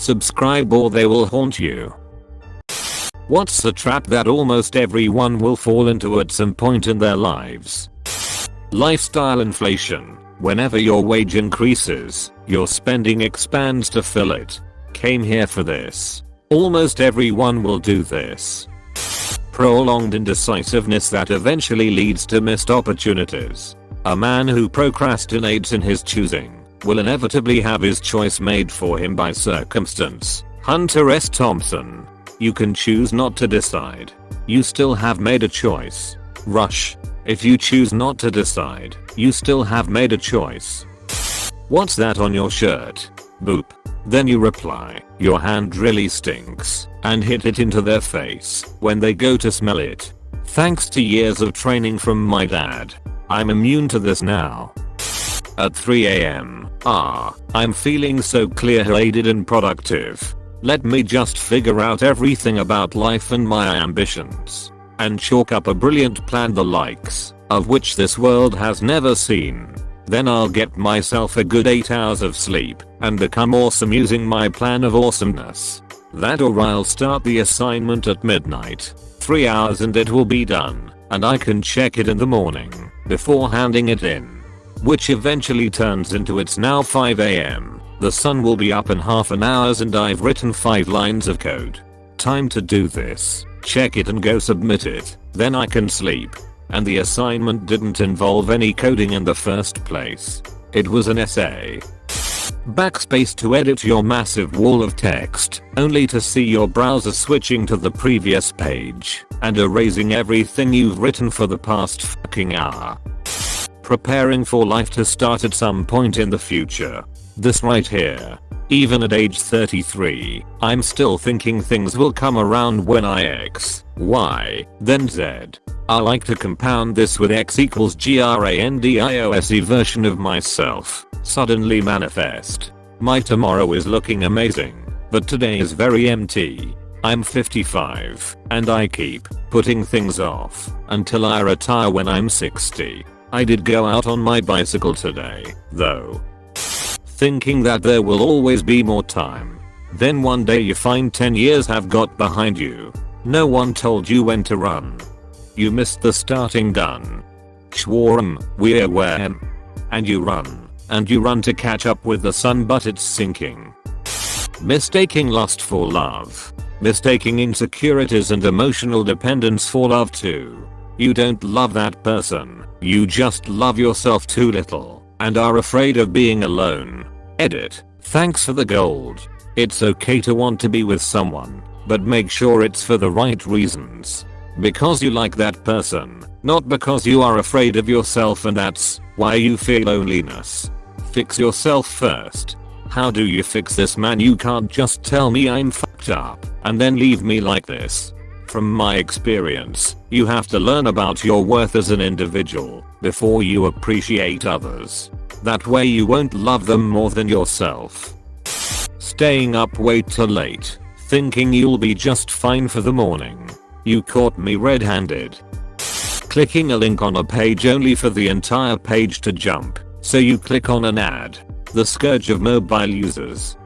Subscribe or they will haunt you. What's the trap that almost everyone will fall into at some point in their lives? Lifestyle inflation. Whenever your wage increases, your spending expands to fill it. Came here for this. Almost everyone will do this. Prolonged indecisiveness that eventually leads to missed opportunities. A man who procrastinates in his choosing will inevitably have his choice made for him by circumstance. Hunter S. Thompson. You can choose not to decide. You still have made a choice. Rush. If you choose not to decide, you still have made a choice. What's that on your shirt? Boop. Then you reply, your hand really stinks, and hit it into their face when they go to smell it. Thanks to years of training from my dad, I'm immune to this now. At 3 AM, I'm feeling so clear-headed and productive. Let me just figure out everything about life and my ambitions, and chalk up a brilliant plan the likes of which this world has never seen. Then I'll get myself a good 8 hours of sleep and become awesome using my plan of awesomeness. That or I'll start the assignment at midnight. 3 hours and it will be done, and I can check it in the morning before handing it in. Which eventually turns into it's now 5 AM. The sun will be up in half an hour and I've written 5 lines of code. Time to do this. Check it and go submit it. Then I can sleep. And the assignment didn't involve any coding in the first place. It was an essay. Backspace to edit your massive wall of text, only to see your browser switching to the previous page and erasing everything you've written for the past fucking hour. Preparing for life to start at some point in the future. This right here. Even at age 33, I'm still thinking things will come around when I X, Y, then Z. I like to compound this with X equals GRANDIOSE version of myself. Suddenly manifest. My tomorrow is looking amazing, but today is very empty. I'm 55, and I keep putting things off until I retire when I'm 60. I did go out on my bicycle today, though, thinking that there will always be more time. Then one day you find 10 years have got behind you. No one told you when to run. You missed the starting gun. Schwarm, we're where. And you run to catch up with the sun but it's sinking. Mistaking lust for love. Mistaking insecurities and emotional dependence for love too. You don't love that person, you just love yourself too little and are afraid of being alone. Edit. Thanks for the gold. It's okay to want to be with someone, but make sure it's for the right reasons. Because you like that person, not because you are afraid of yourself and that's why you feel loneliness. Fix yourself first. How do you fix this, man? You can't just tell me I'm fucked up and then leave me like this. From my experience, you have to learn about your worth as an individual before you appreciate others. That way you won't love them more than yourself. Staying up way too late, thinking you'll be just fine for the morning. You caught me red-handed. Clicking a link on a page only for the entire page to jump, so you click on an ad. The scourge of mobile users.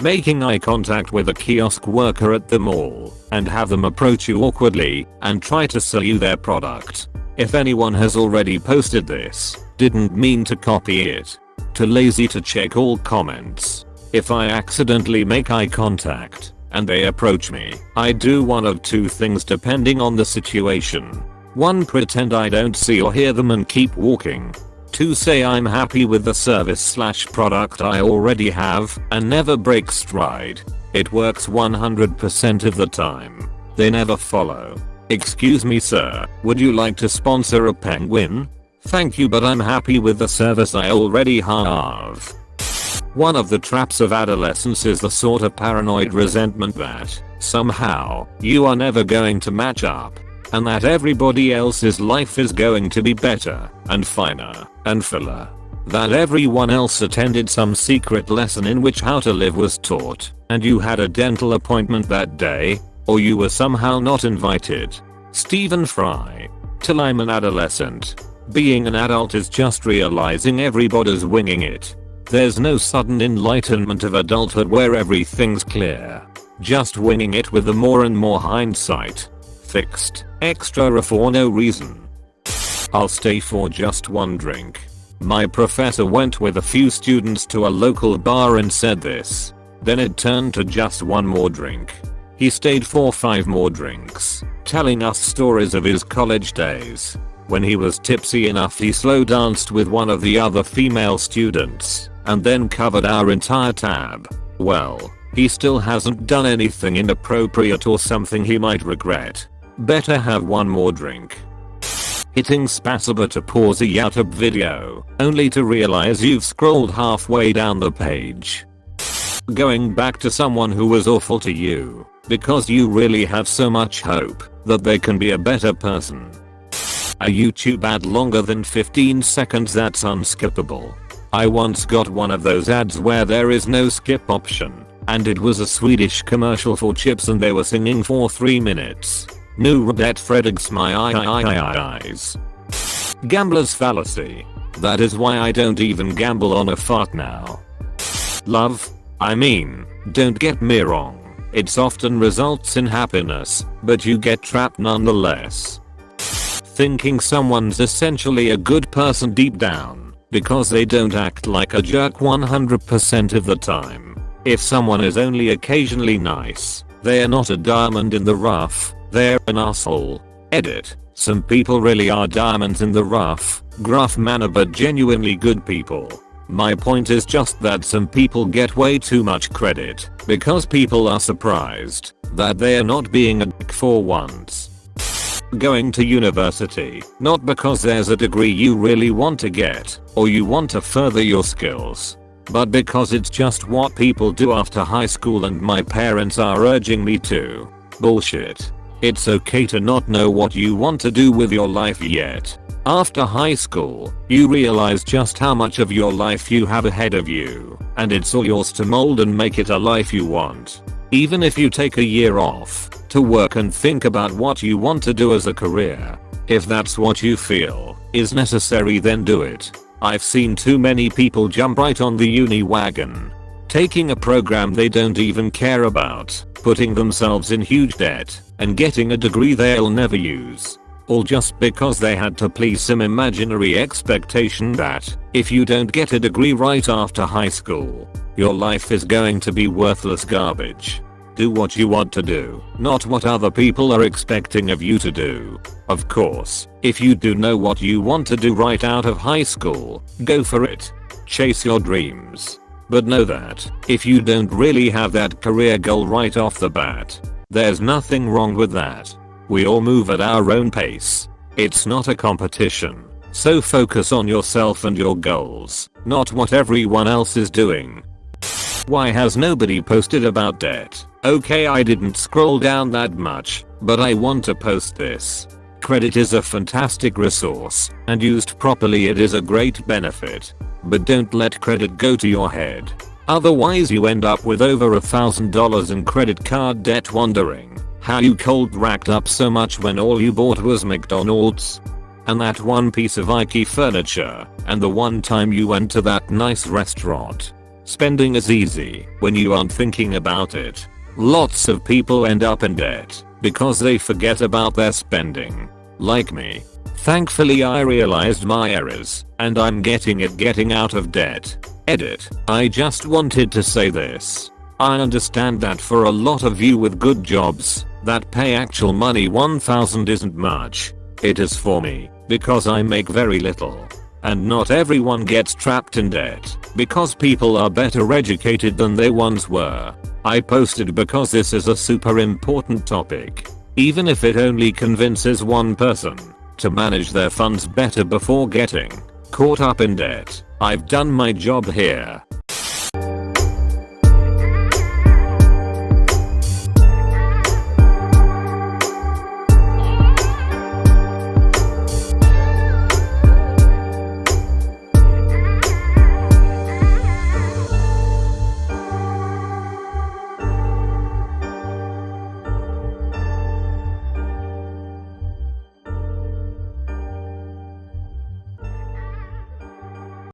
Making eye contact with a kiosk worker at the mall and have them approach you awkwardly and try to sell you their product. If anyone has already posted this, didn't mean to copy it. Too lazy to check all comments. If I accidentally make eye contact and they approach me, I do one of two things depending on the situation. 1. Pretend I don't see or hear them and keep walking. 2. Say I'm happy with the service/product I already have and never break stride. It works 100% of the time. They never follow. Excuse me sir, would you like to sponsor a penguin? Thank you, but I'm happy with the service I already have. One of the traps of adolescence is the sort of paranoid resentment that, somehow, you are never going to match up. And that everybody else's life is going to be better, and finer, and fuller. That everyone else attended some secret lesson in which how to live was taught, and you had a dental appointment that day, or you were somehow not invited. Stephen Fry. Till I'm an adolescent. Being an adult is just realizing everybody's winging it. There's no sudden enlightenment of adulthood where everything's clear. Just winging it with the more and more hindsight. Fixed extra for no reason. I'll stay for just one drink. My professor went with a few students to a local bar and said this. Then it turned to just one more drink. He stayed for 5 more drinks, telling us stories of his college days. When he was tipsy enough, he slow danced with one of the other female students and then covered our entire tab. Well, he still hasn't done anything inappropriate or something he might regret. Better have one more drink. Hitting spacebar to pause a YouTube video, only to realize you've scrolled halfway down the page. Going back to someone who was awful to you, because you really have so much hope that they can be a better person. A YouTube ad longer than 15 seconds that's unskippable. I once got one of those ads where there is no skip option, and it was a Swedish commercial for chips and they were singing for 3 minutes. Nu Redet Fredigs my eyes. Gambler's fallacy. That is why I don't even gamble on a fart now. Love? I mean, don't get me wrong. It often results in happiness, but you get trapped nonetheless. Thinking someone's essentially a good person deep down, because they don't act like a jerk 100% of the time. If someone is only occasionally nice, they are not a diamond in the rough, they're an asshole. Edit. Some people really are diamonds in the rough, gruff manner but genuinely good people. My point is just that some people get way too much credit because people are surprised that they are not being a dick for once. Going to university, not because there's a degree you really want to get or you want to further your skills, but because it's just what people do after high school and my parents are urging me to. Bullshit. It's okay to not know what you want to do with your life yet. After high school, you realize just how much of your life you have ahead of you, and it's all yours to mold and make it a life you want. Even if you take a year off to work and think about what you want to do as a career, if that's what you feel is necessary, then do it. I've seen too many people jump right on the uni wagon, taking a program they don't even care about, putting themselves in huge debt, and getting a degree they'll never use. All just because they had to please some imaginary expectation that, if you don't get a degree right after high school, your life is going to be worthless garbage. Do what you want to do, not what other people are expecting of you to do. Of course, if you do know what you want to do right out of high school, go for it. Chase your dreams. But know that, if you don't really have that career goal right off the bat, there's nothing wrong with that. We all move at our own pace. It's not a competition. So focus on yourself and your goals, not what everyone else is doing. Why has nobody posted about debt? Okay, I didn't scroll down that much, but I want to post this. Credit is a fantastic resource, and used properly it is a great benefit. But don't let credit go to your head. Otherwise you end up with over $1,000 in credit card debt wondering how you cold racked up so much when all you bought was McDonald's. And that one piece of IKEA furniture, and the one time you went to that nice restaurant. Spending is easy when you aren't thinking about it. Lots of people end up in debt because they forget about their spending. Like me. Thankfully I realized my errors, and I'm getting out of debt. Edit. I just wanted to say this. I understand that for a lot of you with good jobs, that pay actual money 1,000 isn't much. It is for me, because I make very little. And not everyone gets trapped in debt, because people are better educated than they once were. I posted because this is a super important topic. Even if it only convinces one person to manage their funds better before getting caught up in debt. I've done my job here.